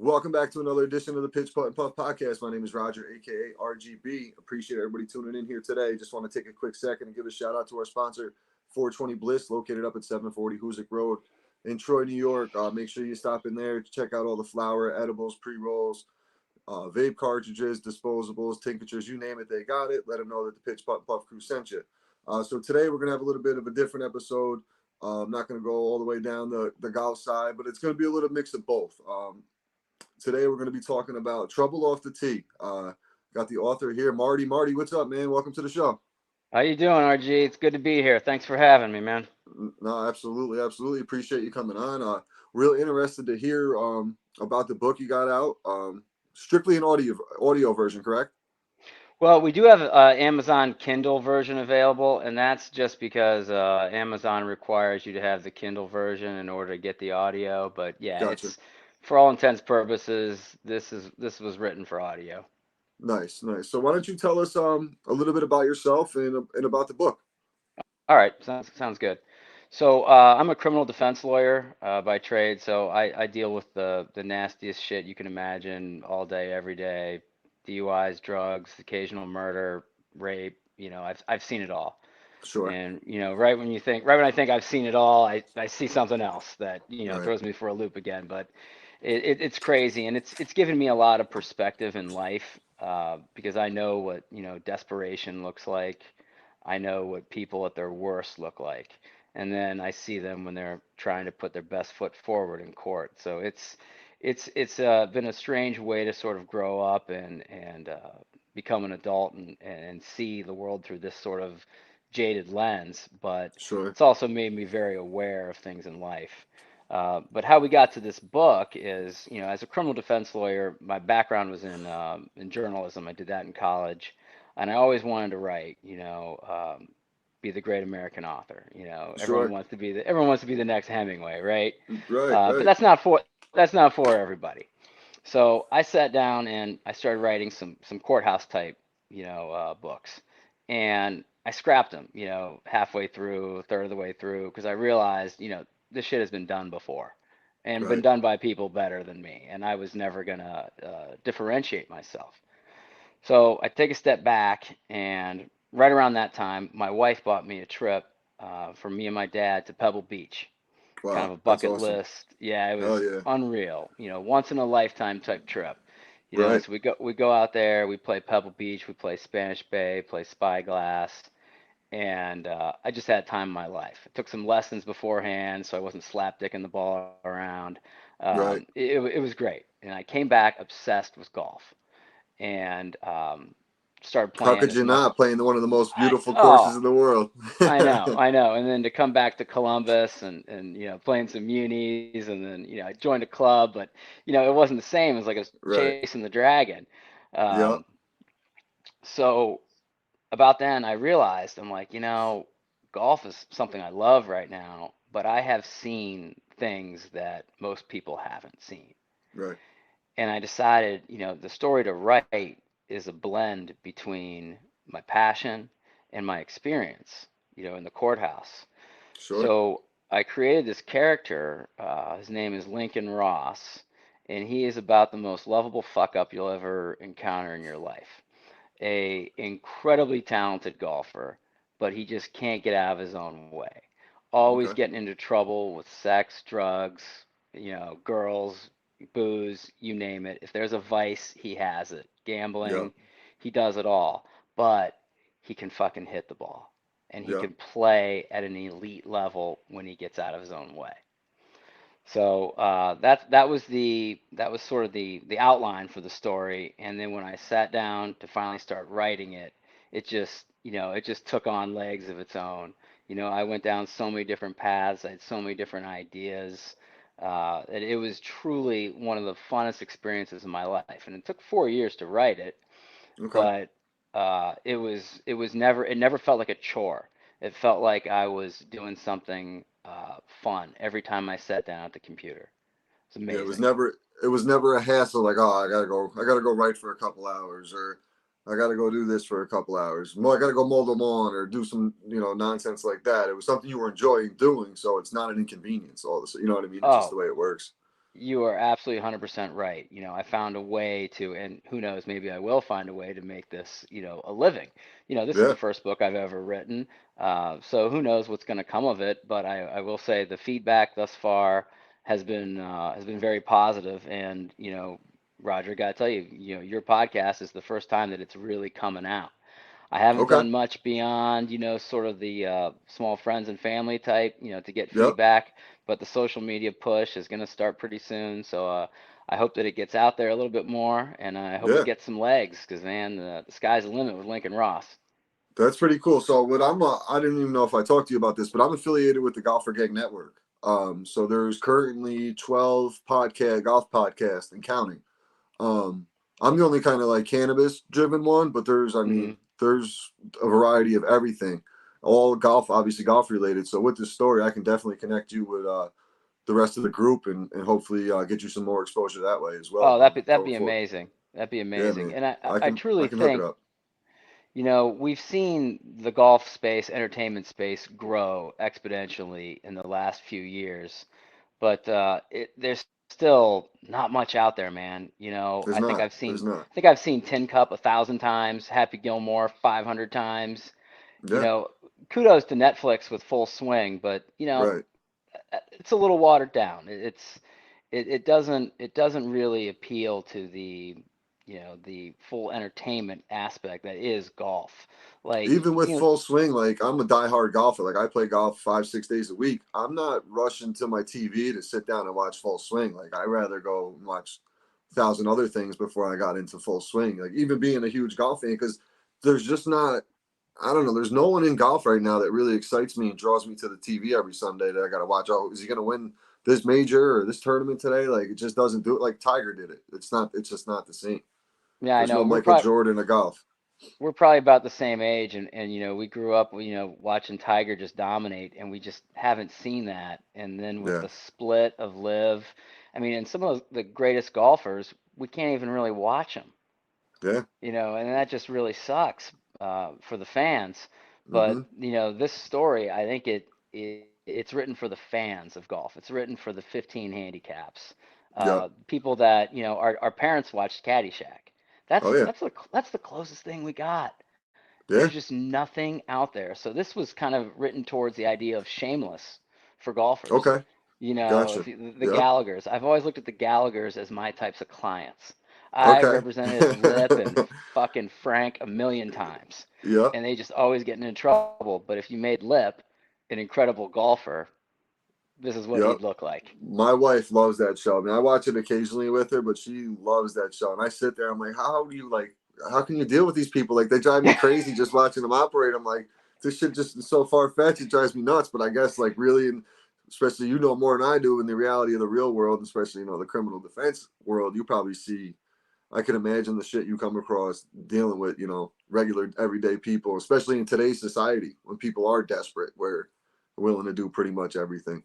Welcome back to another edition of the Pitch Putt and Puff podcast. My name is Roger, aka RGB. Appreciate everybody tuning in here today. Just want to take a quick second and give a shout out to our sponsor, 420 Bliss, located up at 740 Hoosick Road in Troy, New York. Make sure you stop in there, check out all the flower, edibles, pre-rolls, vape cartridges, disposables, tinctures, you name it, they got it. Let them know that the Pitch Putt and Puff crew sent you. So today we're going to have a little bit of a different episode. I'm not going to go all the way down the golf side, but it's going to be a little mix of both. Today we're going to be talking about Trouble Off the Tee. Got the author here, Marty. Marty, what's up, man? Welcome to the show. How you doing, RG? It's good to be here. Thanks for having me, man. No, absolutely, absolutely. Appreciate you coming on. Real interested to hear about the book you got out. Strictly an audio version, correct? Well, we do have Amazon Kindle version available, and that's just because Amazon requires you to have the Kindle version in order to get the audio. But yeah, Gotcha. it's for all intents purposes, this was written for audio. Nice, nice. So why don't you tell us a little bit about yourself and about the book? All right, sounds good. So I'm a criminal defense lawyer by trade, so I deal with the nastiest shit you can imagine all day, every day. DUIs, drugs, occasional murder, rape. I've seen it all. Sure. And right when I think I've seen it all, I see something else that Right. throws me for a loop again. But it's crazy, and it's given me a lot of perspective in life because I know what desperation looks like. I know what people at their worst look like, and then I see them when they're trying to put their best foot forward in court. So it's been a strange way to sort of grow up and become an adult and see the world through this sort of jaded lens, but Sure. it's also made me very aware of things in life. But how we got to this book is, as a criminal defense lawyer, my background was in journalism. I did that in college, and I always wanted to write, be the great American author. Sure. Everyone wants to be the next Hemingway, right? Right. But Right. that's not for everybody. So I sat down and I started writing some courthouse type, books, and I scrapped them, halfway through, a third of the way through, because I realized, this shit has been done before, and been Right. done by people better than me, and I was never gonna differentiate myself. So I take a step back, and right around that time, my wife bought me a trip for me and my dad to Pebble Beach, kind of Wow. a That's bucket awesome. list. Yeah, it Hell was yeah. unreal. Once in a lifetime type trip. Right. So we go out there, we play Pebble Beach, we play Spanish Bay, play Spyglass, and I just had time in my life. I took some lessons beforehand, so I wasn't slapdicking the ball around. Right. It was great, and I came back obsessed with golf, and started How playing could as you much. not playing one of the most I beautiful courses oh in the world? I know. And then to come back to Columbus and playing some munis, and then I joined a club, but it wasn't the same as like I was Right. chasing the dragon. Um, Yep. so about then I realized I'm like, golf is something I love right now, but I have seen things that most people haven't seen. Right. And I decided, the story to write is a blend between my passion and my experience, in the courthouse. Sure. So I created this character. His name is Lincoln Ross, and he is about the most lovable fuck up you'll ever encounter in your life. A incredibly talented golfer, but he just can't get out of his own way. Always Okay. getting into trouble with sex, drugs, girls, booze, you name it. If there's a vice, he has it. Yep. Gambling, he does it all. But he can fucking hit the ball. And he Yep. can play at an elite level when he gets out of his own way. So that was sort of the outline for the story. And then when I sat down to finally start writing it, it just took on legs of its own. I went down so many different paths. I had so many different ideas. It was truly one of the funnest experiences of my life. And it took 4 years to write it, Okay. but it never felt like a chore. It felt like I was doing something fun every time I sat down at the computer. It's Yeah. amazing. It was never a hassle. Like, oh, I gotta go write for a couple hours, or I gotta go do this for a couple hours. Well, I gotta go mow the lawn or do some nonsense like that. It was something you were enjoying doing, so it's not an inconvenience. All this, you know what I mean? It's just the Oh, way it works. You are absolutely 100% right. You know, I found a way to, and who knows, maybe I will find a way to make this, a living. You know, this is Yeah. the first book I've ever written. So who knows what's going to come of it, but I will say the feedback thus far has been very positive. And, Roger, got to tell you, your podcast is the first time that it's really coming out. I haven't Okay. done much beyond, sort of the small friends and family type, to get Yep. feedback, but the social media push is going to start pretty soon. So I hope that it gets out there a little bit more, and I hope it Yeah. gets some legs, because man, the sky's the limit with Lincoln Ross. That's pretty cool. So what I didn't even know if I talked to you about this, but I'm affiliated with the Golfer Gang Network. So there's currently 12 golf podcasts and counting. Um, I'm the only kind of like cannabis driven one, but Hmm. there's a variety of everything, all golf, obviously golf related. So with this story, I can definitely connect you with the rest of the group and hopefully get you some more exposure that way as well Oh, that'd going be forward. amazing. That'd be Yeah, amazing. man, And I I I can truly I can hook it think, up. we've seen the golf space, entertainment space grow exponentially in the last few years. But there's still not much out there, man. There's not. There's not. I think I've seen Tin Cup 1,000 times, Happy Gilmore 500 times. You Yeah. know, Kudos to Netflix with Full Swing, but Right. it's a little watered down. It doesn't really appeal to the full entertainment aspect that is golf. Like, Even with full swing, like I'm a diehard golfer. Like I play golf 5, 6 days a week. I'm not rushing to my TV to sit down and watch full swing. Like I rather go and watch 1,000 other things before I got into full swing. Like even being a huge golf fan, because there's just not. I don't know. There's no one in golf right now that really excites me and draws me to the TV every Sunday that I got to watch. Oh, is he going to win this major or this tournament today? Like it just doesn't do it like Tiger did it. It's not. It's just not the same. yeah, I There's know no we're Michael probably Jordan of golf. we're probably about the same age, and we grew up, watching Tiger just dominate, and we just haven't seen that. And then with Yeah. the split of Live, I mean, and some of the greatest golfers, we can't even really watch them, Yeah. and that just really sucks for the fans. But Mm-hmm. this story, I think it's written for the fans of golf. It's written for the 15 handicaps, Yep. people that our parents watched Caddyshack. Oh That's yeah. that's the that's the closest thing we got. There's Yeah. just nothing out there. So this was kind of written towards the idea of shameless for golfers. Okay. If Gotcha. the Yep. Gallaghers, I've always looked at the Gallaghers as my types of clients. I've Okay. represented Lip and fucking Frank a million times, Yep. and they just always get into trouble. But if you made Lip an incredible golfer, this is what Yep. he'd look like. My wife loves that show. I mean, I watch it occasionally with her, but she loves that show. And I sit there, I'm like, how do you like? How can you deal with these people? Like, they drive me crazy just watching them operate. I'm like, this shit just is so far fetched. It drives me nuts. But I guess, like, really, and especially more than I do in the reality of the real world, especially the criminal defense world. You probably see. I can imagine the shit you come across dealing with, regular everyday people, especially in today's society when people are desperate, where they're willing to do pretty much everything.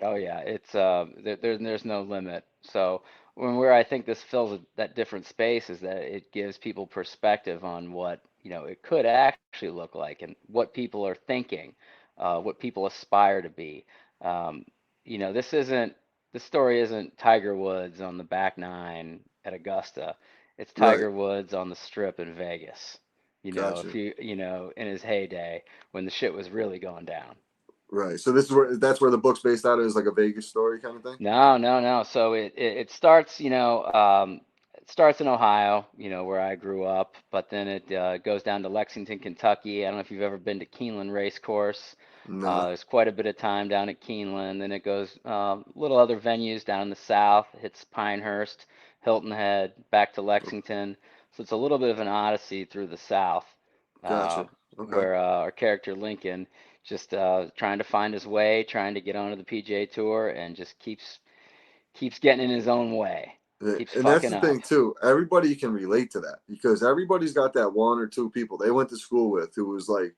Oh yeah, it's there's no limit. So where I think this fills that different space is that it gives people perspective on what it could actually look like, and what people are thinking, what people aspire to be. Um, this story isn't Tiger Woods on the back nine at Augusta. It's Right. Tiger Woods on the Strip in Vegas. If Gotcha. in his heyday when the shit was really going down. Right. So that's where the book's based out of, is like a Vegas story kind of thing. No, no, no. So it starts, it starts in Ohio, where I grew up, but then it goes down to Lexington, Kentucky. I don't know if you've ever been to Keeneland Race Course. Nah. There's quite a bit of time down at Keeneland. Then it goes little other venues down in the south. Hits Pinehurst, Hilton Head, back to Lexington. So it's a little bit of an odyssey through the south, uh, Gotcha. Okay. where our character Lincoln just trying to find his way, trying to get onto the PGA Tour, and just keeps getting in his own way, keeps And that's fucking the up. thing too. Everybody can relate to that because everybody's got that one or two people they went to school with who was like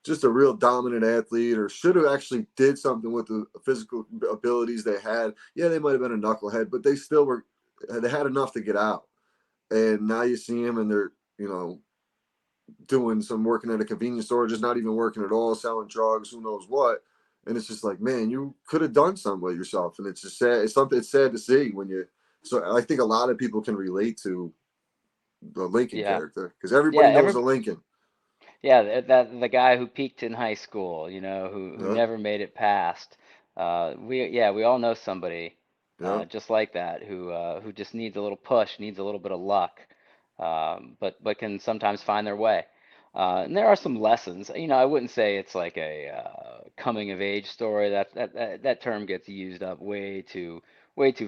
just a real dominant athlete or should have actually did something with the physical abilities they had. Yeah, they might have been a knucklehead, but they still were. They had enough to get out. And now you see them and they're doing some working at a convenience store, just not even working at all, selling drugs, who knows what. and it's just like, man, you could have done something with yourself, and it's just sad. It's something. It's sad to see when you. So I think a lot of people can relate to the Lincoln Yeah. character because Yeah. everybody knows a Lincoln. Yeah, that the guy who peaked in high school, you know, who Yeah, never made it past. We all know somebody yeah, just like that who just needs a little push, needs a little bit of luck, but can sometimes find their way. And there are some lessons. You know, I wouldn't say it's like a coming of age story. That term gets used up way too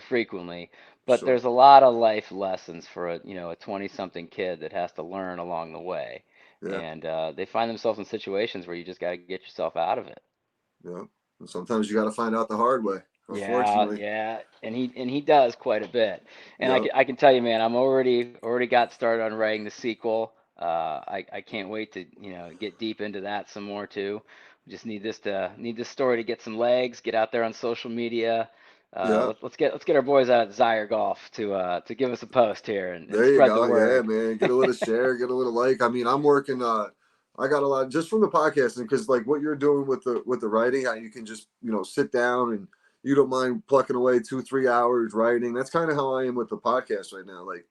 frequently. But sure. there's a lot of life lessons for a 20 something kid that has to learn along the way, Yeah, and they find themselves in situations where you just got to get yourself out of it. yeah. And sometimes you got to find out the hard way. Yeah, Unfortunately. yeah, and he does quite a bit. And Yep. I can tell you, man, I'm already got started on writing the sequel. I can't wait to get deep into that some more too. We just need this story to get some legs, get out there on social media. Yeah. Let's get our boys out at Zyre Golf to give us a post here and There you spread the go. Yeah, word. man. Get a little share, get a little like. I mean, I'm working I got a lot just from the podcasting because like what you're doing with the writing, how you can just, sit down and you don't mind plucking away 2-3 hours writing. That's kind of how I am with the podcast right now. Like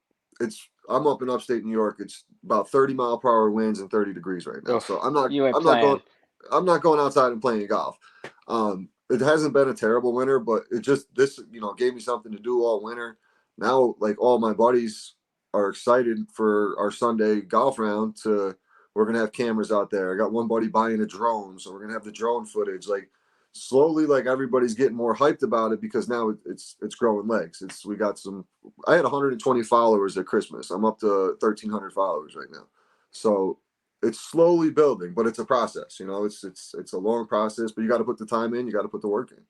I'm up in upstate New York. It's about 30-mile-per-hour winds and 30 degrees right now. So Oof, you ain't I'm playing. not going outside and playing golf. It hasn't been a terrible winter, but it just this, gave me something to do all winter. Now like all my buddies are excited for our Sunday golf round to we're gonna have cameras out there. I got one buddy buying a drone, so we're gonna have the drone footage. Like slowly, like everybody's getting more hyped about it because now it's growing legs. We got some. I had 120 followers at Christmas. I'm up to 1,300 followers right now. So it's slowly building, but it's a process. It's a long process, but you got to put the time in. You got to put the work in.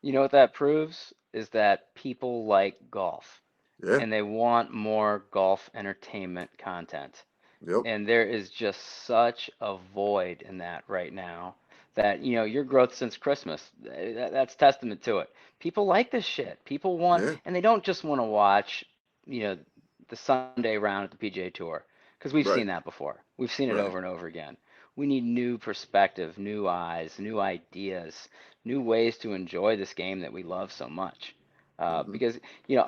You know what that proves is that people like golf Yeah. and they want more golf entertainment content. Yep. And there is just such a void in that right now that, your growth since Christmas, that's testament to it. People like this shit. People want, Yeah. and they don't just want to watch, you know, the Sunday round at the PGA Tour, because we've Right. seen that before. We've seen it Right. over and over again. We need new perspective, new eyes, new ideas, new ways to enjoy this game that we love so much. Hmm. Because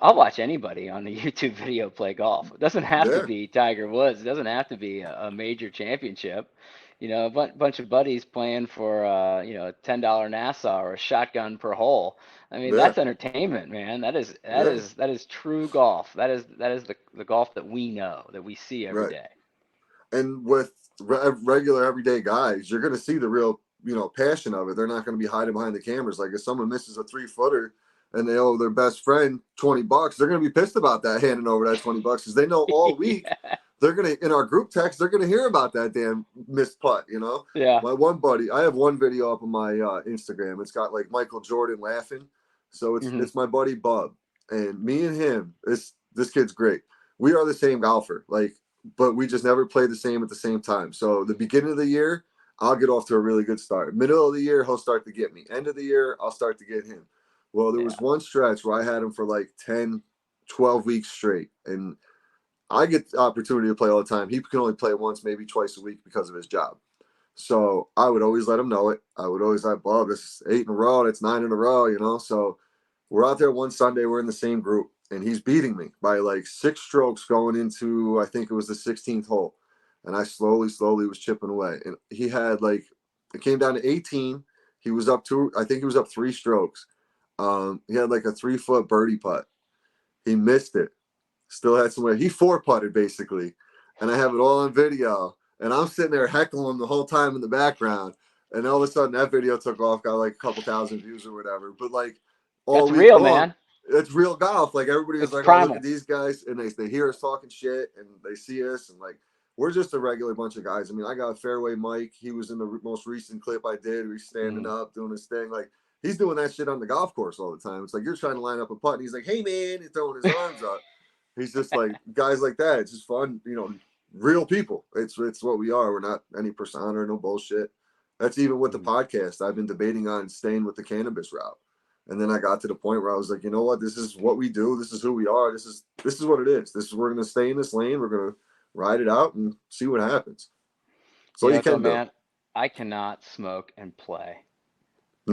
I'll watch anybody on the YouTube video play golf. It doesn't have to Yeah. be Tiger Woods. It doesn't have to be a major championship. A bunch of buddies playing for a $10 Nassau or a shotgun per hole. I mean, Yeah. that's entertainment, man. Yeah. That is true golf. That is the golf that we know, that we see every Right. day. And with regular everyday guys, you're going to see the real, passion of it. They're not going to be hiding behind the cameras. Like if someone misses a 3-footer and they owe their best friend $20, they're going to be pissed about that handing over that $20 because they know all week Yeah. they're going to in our group text they're going to hear about that damn missed putt. Yeah. My one buddy, I have one video up on my Instagram. It's got like Michael Jordan laughing. So Hmm. it's my buddy Bub and me and him. This kid's great. We are the same golfer. Like but we just never play the same at the same time. So the beginning of the year, I'll get off to a really good start. Middle of the year, he'll start to get me. End of the year, I'll start to get him. Well, there was Yeah. one stretch where I had him for like 10, 12 weeks straight. And I get the opportunity to play all the time. He can only play once, maybe twice a week because of his job. So I would always let him know it. I would always like, Bob, this is 8 in a row. That's 9 in a row. So we're out there one Sunday. We're in the same group, and he's beating me by like 6 strokes going into I think it was the 16th hole, and I slowly was chipping away. And he had like it came down to 18. He was up I think he was up 3 strokes. He had like a 3-foot birdie putt. He missed it. Still had some way. He 4-putted basically, and I have it all on video. And I'm sitting there heckling him the whole time in the background. And all of a sudden, that video took off, got like a couple thousand views or whatever. But like all That's week real, long, man. it's real golf. Like everybody was It's like, "Oh, look at primal. these guys," and they hear us talking shit, and they see us, and like we're just a regular bunch of guys. I mean, I got Fairway Mike. He was in the most recent clip I did. He's standing Mhm. up doing his thing. Like he's doing that shit on the golf course all the time. It's like you're trying to line up a putt, and he's like, "Hey man," he's throwing his arms up. He's just like guys like that. It's just fun, real people. It's what we are. We're not any persona or no bullshit. That's even with the Mhm. podcast. I've been debating on staying with the cannabis route. And then I got to the point where I was like, you know what? This is what we do. This is who we are. This is what it is. We're gonna stay in this lane. We're gonna ride it out and see what happens. That's You all know you what though, can do. man? I cannot smoke and play.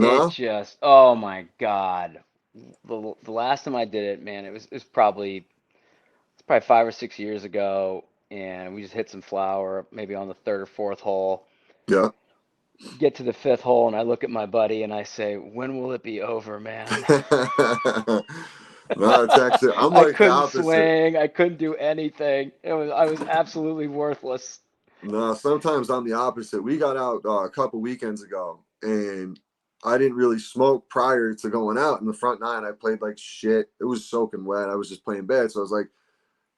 It No? just, oh my God. The last time I did it, man, it's probably 5 or 6 years ago, and we just hit some flower, maybe on the third or fourth hole. Yeah. Get to the fifth hole, and I look at my buddy and I say, "When will it be over, man?" No, it's actually, I'm I like the couldn't opposite. swing. I couldn't do anything. I was absolutely worthless. No, sometimes I'm the opposite. We got out a couple weekends ago, and I didn't really smoke prior to going out. In the front nine, I played like shit. It was soaking wet. I was just playing bad. So I was like,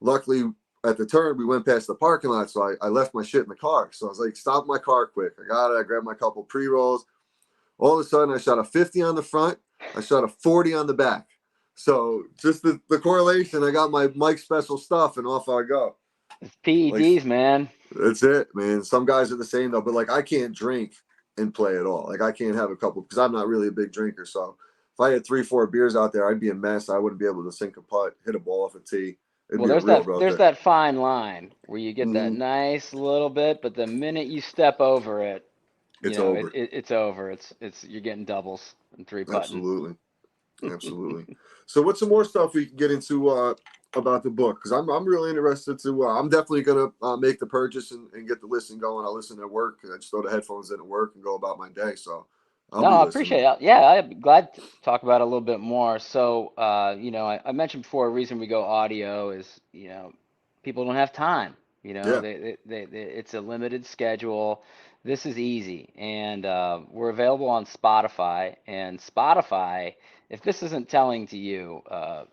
luckily at the turn, we went past the parking lot. So I left my shit in the car. So I was like, stop my car quick. I got it. I grabbed my couple pre rolls. All of a sudden, I shot a 50 on the front. I shot a 40 on the back. So just the correlation, I got my Mike Special stuff, and off I go. It's Like, PEDs, man. that's it, man. Some guys are the same though, but like I can't drink and play at all. Like I can't have a couple because I'm not really a big drinker. So if I had 3, 4 beers out there, I'd be a mess. I wouldn't be able to sink a putt, hit a ball off a tee. It'd Well, be a there's real that road there's day. that fine line where you get that Hmm. nice little bit, but the minute you step over it, It's over. it's over. It's you're getting doubles and three putting. Absolutely, absolutely. So what's some more stuff we can get into about the book? Because I'm really interested to. I'm definitely gonna make the purchase and get the listing going. I'll listen at work. I just throw the headphones in at work and go about my day. So I'll No, be I listening. appreciate it. Yeah, I'm glad to talk about it a little bit more. So, I mentioned before, a reason we go audio is, people don't have time. Yeah. It's a limited schedule. This is easy, and we're available on Spotify. And Spotify, if this isn't telling to you,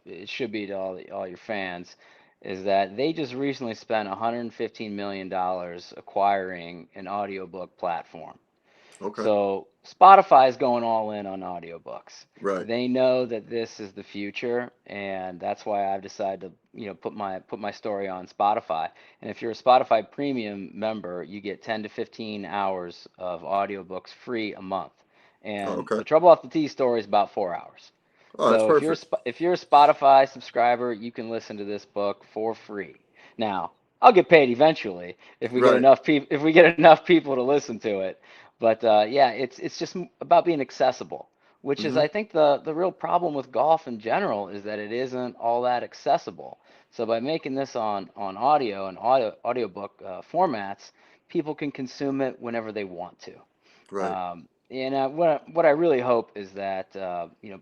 it should be to all your fans, is that they just recently spent $115 million acquiring an audiobook platform. Okay. So Spotify is going all in on audiobooks. Right. They know that this is the future, and that's why I've decided to, put my story on Spotify. And if you're a Spotify Premium member, you get 10 to 15 hours of audiobooks free a month. Oh, And okay. the Trouble Off the Tee story is about 4 hours. Oh, that's So perfect. if you're a Spotify subscriber, you can listen to this book for free. Now, I'll get paid eventually Right. if we get enough people to listen to it. But yeah, it's just about being accessible, which is Hmm. I think the real problem with golf in general is that it isn't all that accessible. So by making this on audio and audiobook formats, people can consume it whenever they want to. Right. And what I really hope is that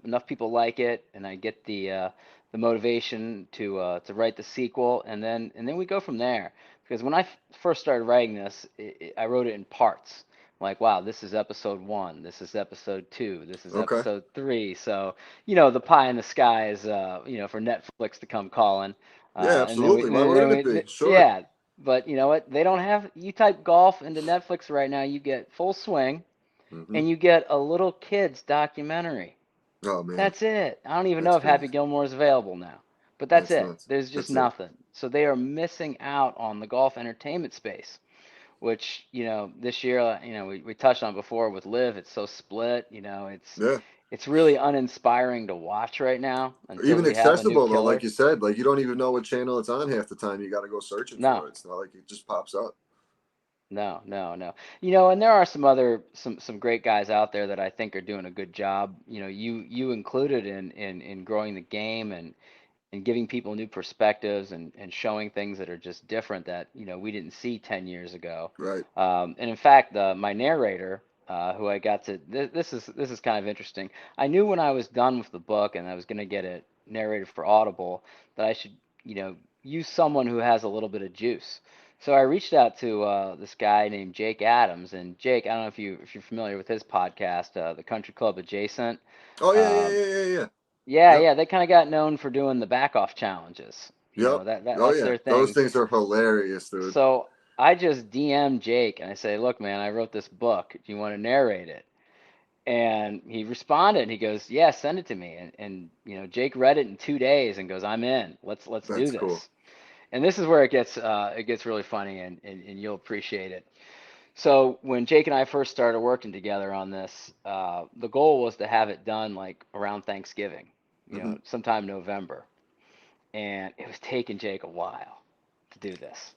enough people like it, and I get the motivation to write the sequel, and then we go from there. Because when I first started writing this, I wrote it in parts. Like, wow, this is episode one, this is episode two, this is Okay. episode three. So the pie in the sky is for Netflix to come calling, Yeah, and then we absolutely. Why then wouldn't it we be? Sure. yeah. But you know what? They don't have. You type golf into Netflix right now, you get Full Swing, Hmm. and you get a little kids documentary. Oh man, That's it. I don't even know that's if Happy crazy. Gilmore is available now, but that's That's it. nuts. There's just That's it. nothing. So they are missing out on the golf entertainment space, which this year, we touched on before with Live. It's so split. Yeah. It's really uninspiring to watch right now until Even we have a new accessible though, like killer. you said, like you don't even know what channel it's on half the time. You got to go searching No, for it. It's not like it just pops up. no, no, no. And there are some great guys out there that I think are doing a good job. You included in growing the game and giving people new perspectives and showing things that are just different that we didn't see 10 years ago. Right. And in fact, my narrator, who I got to this is kind of interesting. I knew when I was done with the book and I was going to get it narrated for Audible that I should use someone who has a little bit of juice. So I reached out to this guy named Jake Adams, and Jake, I don't know if you're familiar with his podcast, the Country Club Adjacent. Oh yeah, yeah, Um, yeah, yeah, yeah. yeah, Yep. yeah, they kind of got known for doing the back off challenges. Yep. Oh That's yeah. their Those thing. things are hilarious, dude. So I just DM Jake and I say, "Look, man, I wrote this book. Do you want to narrate it?" And he responded. He goes, "Yeah, send it to me." And Jake read it in 2 days and goes, "I'm in. Let's do That's cool. this." And this is where it gets really funny and you'll appreciate it. So when Jake and I first started working together on this, the goal was to have it done like around Thanksgiving, Hmm. sometime November. And it was taking Jake a while to do this.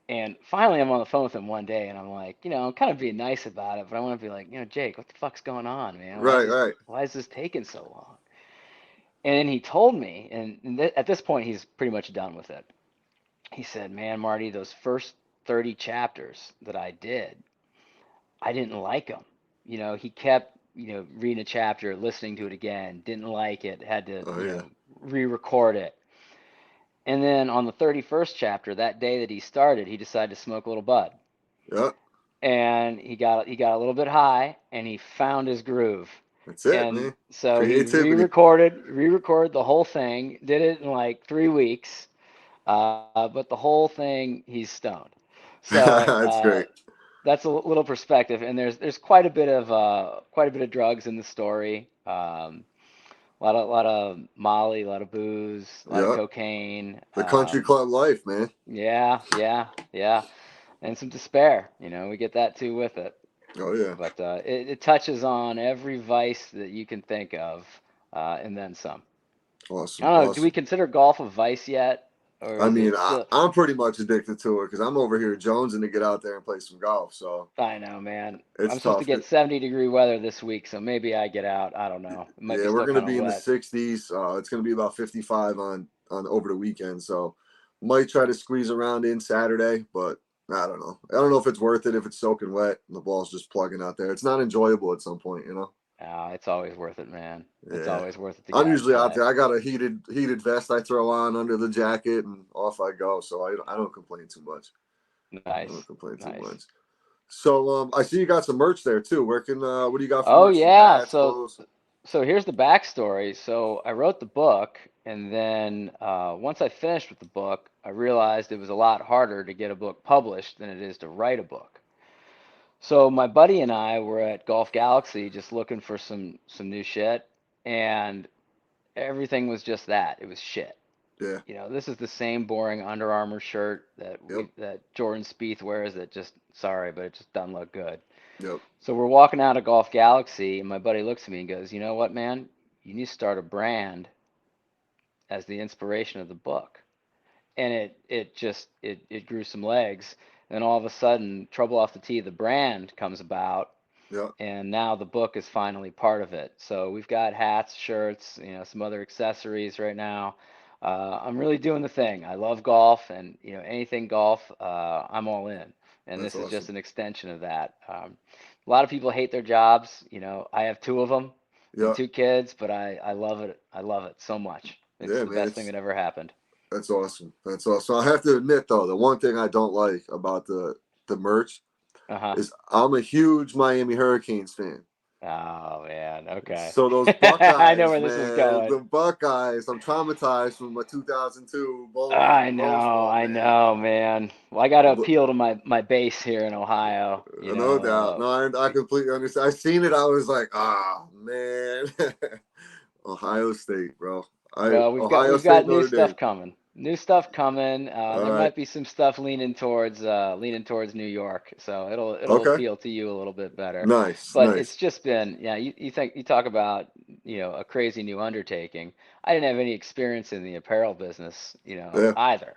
And finally, I'm on the phone with him one day, and I'm like, I'm kind of being nice about it, but I want to be like, Jake, what the fuck's going on, man? Right, right. Why is this taking so long? And then he told me, and at this point, he's pretty much done with it. He said, "Man, Marty, those first 30 chapters that I did, I didn't like them. He kept, reading a chapter, listening to it again, didn't like it, had to, Oh yeah. re-record it. And then on the 31st chapter, that day that he started, he decided to smoke a little bud. Yeah. And he got a little bit high and he found his groove. That's it, And man. so he Creativity. re-recorded the whole thing, did it in like 3 weeks. But the whole thing, he's stoned. So That's great. that's a little perspective. And there's quite a bit of drugs in the story. A lot of Molly, a lot of booze, a lot of Yeah. cocaine. The country club life, man. Yeah, yeah, yeah, and some despair. We get that too with it. Oh yeah. But it touches on every vice that you can think of, and then some. I Awesome. don't know. Do we Awesome. consider golf a vice yet, or I is mean, it still? I'm pretty much addicted to it because I'm over here jonesing to get out there and play some golf. So I know, man. I'm it's supposed to tough. get 70-degree weather this week, so maybe I get out. I don't know. It might be Yeah, we're still gonna kind of be in the wet. 60s. It's gonna be about 55 on over the weekend. So might try to squeeze around in Saturday, but I don't know. I don't know if it's worth it if it's soaking wet and the ball's just plugging out there. It's not enjoyable at some point, you know. It's always worth it, man. It's Yeah. always worth it to get I'm out and usually out play. there. I got a heated vest I throw on under the jacket and off I go. So I don't complain too much. I don't Nice, complain too nice. much. So I see you got some merch there too. What do you got for Oh merch? Some yeah. hats, So clothes. so here's the backstory. So I wrote the book, and then once I finished with the book, I realized it was a lot harder to get a book published than it is to write a book. So my buddy and I were at Golf Galaxy just looking for some new shit, and everything was just that. It was shit. Yeah. This is the same boring Under Armour shirt Yep. that Jordan Spieth wears that just sorry, but it just doesn't look good. Yep. So we're walking out of Golf Galaxy, and my buddy looks at me and goes, "You know what, man? You need to start a brand as the inspiration of the book." And it grew some legs. And then all of a sudden, Trouble Off the Tee, the brand comes about, Yep. and now the book is finally part of it. So we've got hats, shirts, some other accessories right now. I'm really doing the thing. I love golf, and anything golf, I'm all in. And That's this is just awesome. an extension of that. A lot of people hate their jobs. I have two of them and Yep. two kids, but I love it. I love it so much. It's Yeah, the man. best thing that ever happened. That's awesome. That's awesome. I have to admit though, the one thing I don't like about the merch Uh-huh. is I'm a huge Miami Hurricanes fan. Oh man. Okay. So those I know Buckeyes, where this is man, going. the Buckeyes. I'm traumatized from my 2002 Rose Bowl, I man. know, man. Well, I got to appeal to my base here in Ohio. No doubt. No, I completely understand. I seen it. I was like, ah, man, Ohio State, bro. Well, we've got Ohio we've State, got new Notre stuff Dame. coming. New stuff coming. All There right. might be some stuff leaning towards New York, so it'll Okay. appeal to you a little bit better. Nice. But it's Nice. just been, yeah. You talk about a crazy new undertaking. I didn't have any experience in the apparel business, Yeah. either.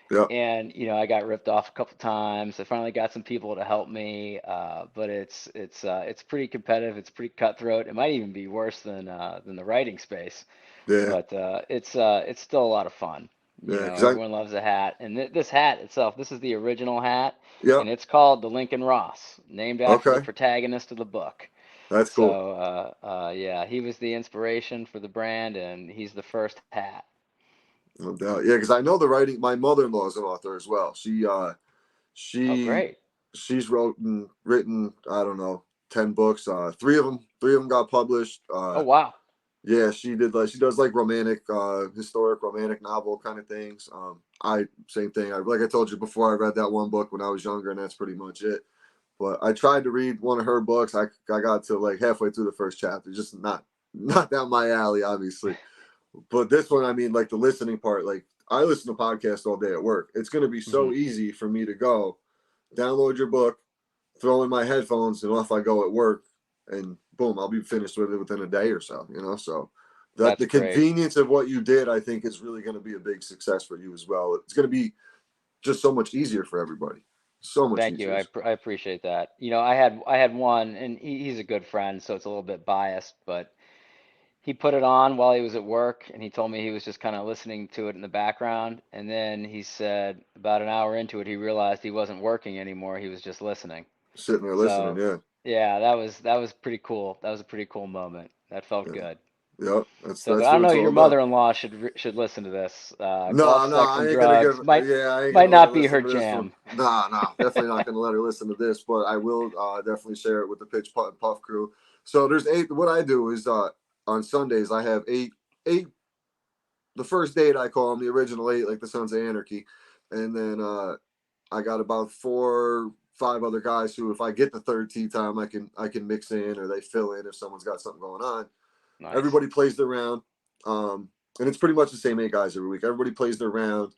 Yeah. And I got ripped off a couple times. I finally got some people to help me, but it's pretty competitive. It's pretty cutthroat. It might even be worse than the writing space, Yeah. but it's still a lot of fun. Yeah. Because I. Everyone loves a hat, and this hat itself, this is the original hat, Yeah. and it's called the Lincoln Ross, named after the Okay. protagonist of the book. That's cool. So yeah, he was the inspiration for the brand, and he's the first hat. No doubt. Yeah. Because I know the writing. My mother-in-law is an author as well. Oh, She great. she's written I don't know 10 books. Three of them got published. Oh, wow. Yeah, she does like romantic, historic romantic novel kind of things. I same thing. Like I told you before, I read that one book when I was younger, and that's pretty much it. But I tried to read one of her books. I got to like halfway through the first chapter, just not down my alley, obviously. But this one, I mean, like the listening part, like I listen to podcasts all day at work. It's gonna be Hmm. so easy for me to go download your book, throw in my headphones, and off I go at work, and boom, I'll be finished with it within a day or so. So the That's great. convenience of what you did, I think, is really going to be a big success for you as well. It's going to be just so much easier for everybody. So much Thank you. easier. I appreciate that. You know, I had one, and he's a good friend, so it's a little bit biased, but he put it on while he was at work, and he told me he was just kind of listening to it in the background. And then he said about an hour into it, he realized he wasn't working anymore. He was just listening. Sitting there listening, So yeah. yeah, that was pretty cool. That was a pretty cool moment. That felt Yeah. good. Yep. So, but That's I don't what know. it's all Your about. mother-in-law should listen to this. Golf, No, no, sex, I and ain't gonna drugs give. might Yeah, I ain't might gonna let her not be her listen to this one. jam. Nah, nah, definitely not gonna let her listen to this. But I will definitely share it with the Pitch Putt and Puff crew. So there's eight. What I do is on Sundays I have eight. The first date I call them the original eight, like the Sons of Anarchy, and then I got about 4, 5 other guys who, if I get the third tee time, I can mix in or they fill in if someone's got something going on. Nice. Everybody plays their round, and it's pretty much the same 8 guys every week. Everybody plays their round,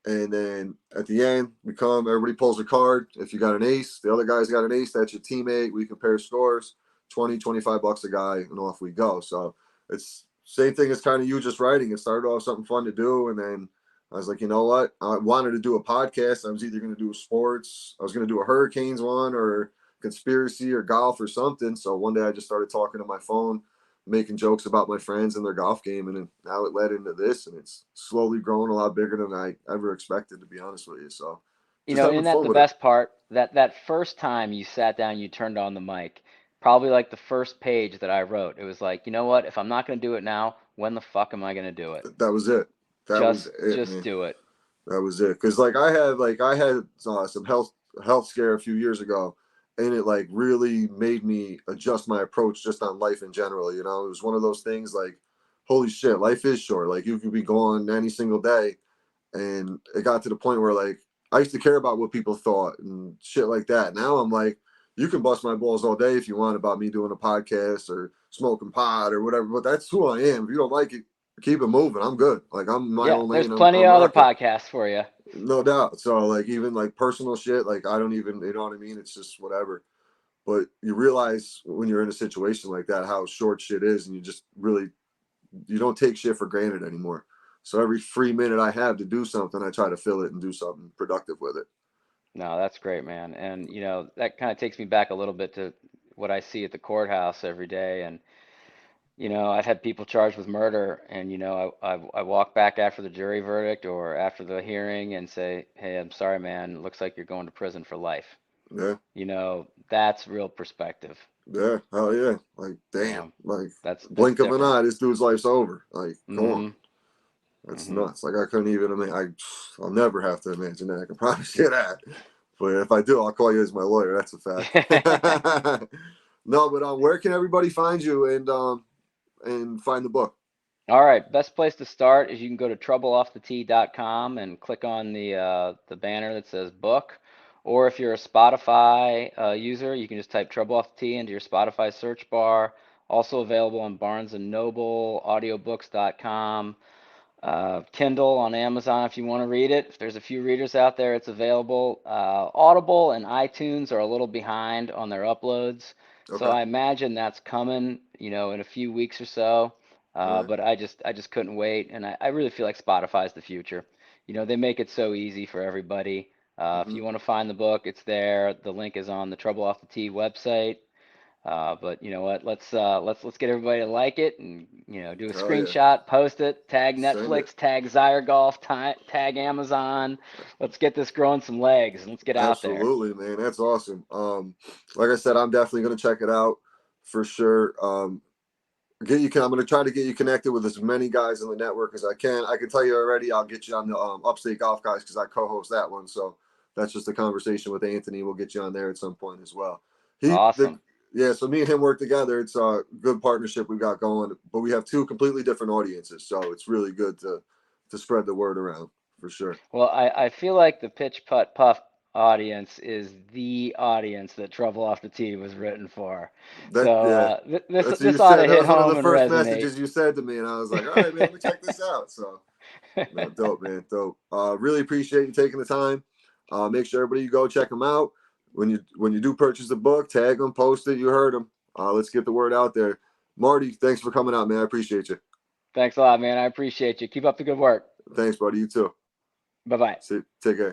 and then at the end, everybody pulls a card. If you got an ace, the other guy's got an ace. That's your teammate. We compare scores, 20, $25 a guy, and off we go. So it's same thing as kind of you just writing. It started off something fun to do, and then I was like, you know what? I wanted to do a podcast. I was either going to do sports, I was going to do a Hurricanes one, or conspiracy, or golf, or something. So one day I just started talking to my phone, making jokes about my friends and their golf game, and then now it led into this, and it's slowly growing a lot bigger than I ever expected, to be honest with you. So You just know, having isn't that fun the with it. best part? That first time you sat down, you turned on the mic, probably like the first page that I wrote. It was like, you know what? If I'm not going to do it now, when the fuck am I going to do it? That was it. That was it, Just man. do it. That was it. Because I had some health scare a few years ago, and it like really made me adjust my approach just on life in general. You know, it was one of those things like, holy shit, life is short. Like you could be gone any single day, and it got to the point where like I used to care about what people thought and shit like that. Now I'm like, you can bust my balls all day if you want about me doing a podcast or smoking pot or whatever, but that's who I am. If you don't like it, keep it moving. I'm good. Like I'm in my Yeah, own there's lane. plenty I'm of other rocking. podcasts for you. No doubt. So like even like personal shit, like I don't even, you know what I mean? It's just whatever. But you realize when you're in a situation like that how short shit is, and you just really you don't take shit for granted anymore. So every free minute I have to do something, I try to fill it and do something productive with it. No, that's great, man. And you know, that kind of takes me back a little bit to what I see at the courthouse every day. And you know, I've had people charged with murder, and you know, I walk back after the jury verdict or after the hearing and say, "Hey, I'm sorry, man. It looks like you're going to prison for life." Yeah. You know, that's real perspective. Yeah. Hell yeah. Like You damn. know, Like that's blink of an different. eye, this dude's life's over. Like, come on. Mm-hmm. That's Mm-hmm. nuts. Like I couldn't even I'll never have to imagine that. I can promise you that. But if I do, I'll call you as my lawyer. That's a fact. No, but where can everybody find you and find the book? All right, best place to start is you can go to troubleoffthetee.com and click on the banner that says book. Or if you're a Spotify user, you can just type Trouble Off the Tee into your Spotify search bar. Also available on Barnes and Noble, audiobooks.com, Kindle on Amazon if you want to read it. If there's a few readers out there, it's available. Audible and iTunes are a little behind on their uploads, so Okay. I imagine that's coming, you know, in a few weeks or so. All right. But I just couldn't wait, and I really feel like Spotify's the future. You know, they make it so easy for everybody. If Mm-hmm. you want to find the book, it's there. The link is on the Trouble Off the Tee website. But you know what? Let's get everybody to like it and you know do a Oh yeah. screenshot, post it, tag Send it. Netflix, tag Zyre Golf, tag Amazon. Let's get this growing some legs and let's get out there. Absolutely, man. That's awesome. Like I said, I'm definitely gonna check it out for sure. I'm gonna try to get you connected with as many guys in the network as I can. I can tell you already, I'll get you on the Upstate Golf Guys because I co-host that one. So that's just a conversation with Anthony. We'll get you on there at some point as well. He the Awesome. Yeah, so me and him work together. It's a good partnership we've got going, but we have two completely different audiences, so it's really good to spread the word around for sure. Well, I feel like the Pitch Putt Puff audience is the audience that Trouble Off the Tee was written for. That So yeah, this that's what you this ought said. to That hit was one of the home and first resonate. messages you said to me, and I was like, all right, man, let me check this out. So no, dope, man, dope. Really appreciate you taking the time. Make sure everybody you go check them out. When you do purchase the book, tag them, post it. You heard them. Let's get the word out there. Marty, thanks for coming out, man. I appreciate you. Thanks a lot, man. I appreciate you. Keep up the good work. Thanks, buddy. You too. Bye bye. See, take care.